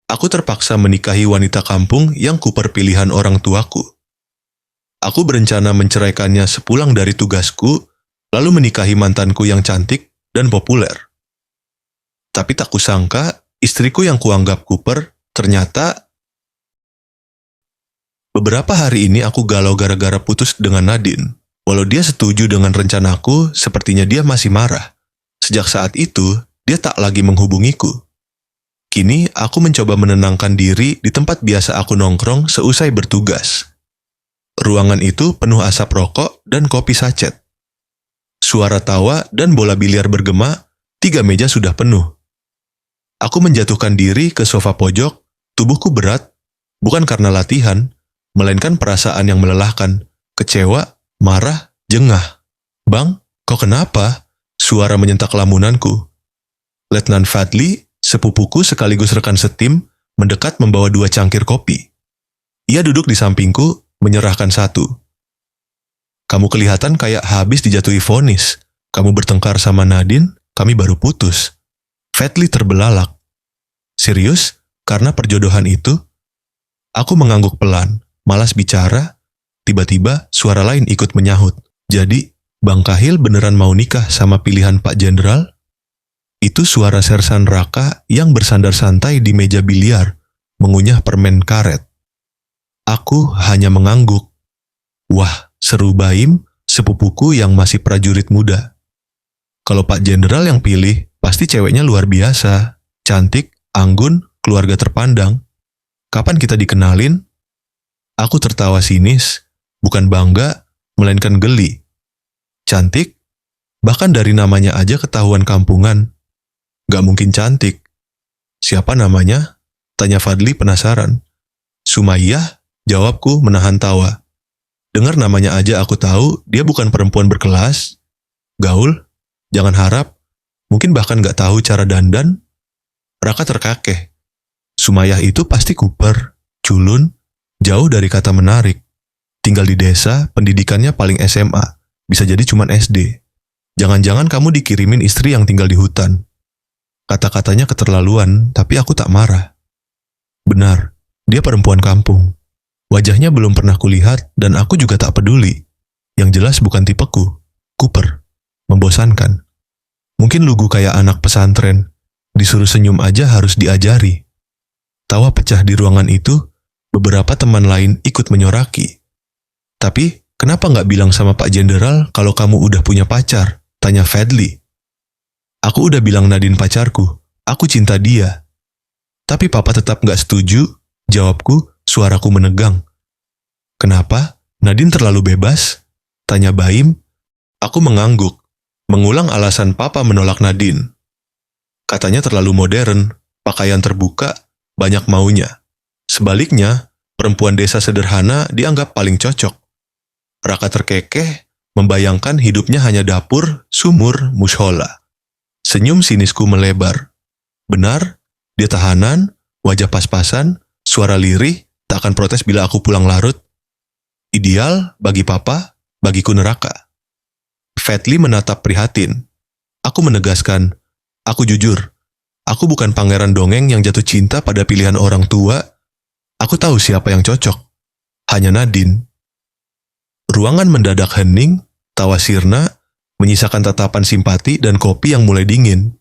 Aku terpaksa menikahi wanita kampung yang Cooper pilihan orang tuaku. Aku berencana menceraikannya sepulang dari tugasku, lalu menikahi mantanku yang cantik dan populer. Tapi tak kusangka, istriku yang kuanggap Cooper ternyata... Beberapa hari ini aku galau gara-gara putus dengan Nadine. Walau dia setuju dengan rencanaku, sepertinya dia masih marah. Sejak saat itu, dia tak lagi menghubungiku. Kini, aku mencoba menenangkan diri di tempat biasa aku nongkrong seusai bertugas. Ruangan itu penuh asap rokok dan kopi sachet. Suara tawa dan bola biliar bergema, 3 meja sudah penuh. Aku menjatuhkan diri ke sofa pojok, tubuhku berat, bukan karena latihan, melainkan perasaan yang melelahkan, kecewa, marah, jengah. "Bang, kok kenapa?" Suara menyentak lamunanku. Letnan Fadli, sepupuku sekaligus rekan setim, mendekat membawa 2 cangkir kopi. Ia duduk di sampingku, menyerahkan 1. "Kamu kelihatan kayak habis dijatuhi vonis. Kamu bertengkar sama Nadine, kami baru putus." Fadli terbelalak. "Serius? Karena perjodohan itu?" Aku mengangguk pelan, malas bicara. Tiba-tiba suara lain ikut menyahut. "Jadi, Bang Kahil beneran mau nikah sama pilihan Pak Jenderal?" Itu suara Sersan Raka yang bersandar santai di meja biliar, mengunyah permen karet. Aku hanya mengangguk. Wah, seru Baim, sepupuku yang masih prajurit muda. Kalau Pak Jenderal yang pilih, pasti ceweknya luar biasa. Cantik, anggun, keluarga terpandang. Kapan kita dikenalin? Aku tertawa sinis, bukan bangga, melainkan geli. Cantik? Bahkan dari namanya aja ketahuan kampungan. Gak mungkin cantik. "Siapa namanya?" tanya Fadli penasaran. "Sumayyah," jawabku menahan tawa. Dengar namanya aja aku tahu dia bukan perempuan berkelas. Gaul? Jangan harap. Mungkin bahkan gak tahu cara dandan. Raka terkakeh. Sumayyah itu pasti Cooper, culun, jauh dari kata menarik. Tinggal di desa, pendidikannya paling SMA. Bisa jadi cuman SD. Jangan-jangan kamu dikirimin istri yang tinggal di hutan. Kata-katanya keterlaluan, tapi aku tak marah. Benar, dia perempuan kampung. Wajahnya belum pernah kulihat dan aku juga tak peduli. Yang jelas bukan tipeku. Cooper. Membosankan. Mungkin lugu kayak anak pesantren. Disuruh senyum aja harus diajari. Tawa pecah di ruangan itu, beberapa teman lain ikut menyoraki. "Tapi, kenapa nggak bilang sama Pak Jenderal kalau kamu udah punya pacar?" tanya Fadli. "Aku udah bilang Nadine pacarku, aku cinta dia." "Tapi papa tetap nggak setuju," jawabku, suaraku menegang. "Kenapa? Nadine terlalu bebas?" tanya Baim. Aku mengangguk, mengulang alasan papa menolak Nadine. Katanya terlalu modern, pakaian terbuka, banyak maunya. Sebaliknya, perempuan desa sederhana dianggap paling cocok. Raka terkekeh, membayangkan hidupnya hanya dapur, sumur, mushola. Senyum sinisku melebar. Benar, dia tahanan, wajah pas-pasan, suara lirih, tak akan protes bila aku pulang larut. Ideal bagi papa, bagiku neraka. Fadli menatap prihatin. Aku menegaskan, aku jujur. Aku bukan pangeran dongeng yang jatuh cinta pada pilihan orang tua. Aku tahu siapa yang cocok. Hanya Nadine. Ruangan mendadak hening, tawa sirna, menyisakan tatapan simpati dan kopi yang mulai dingin.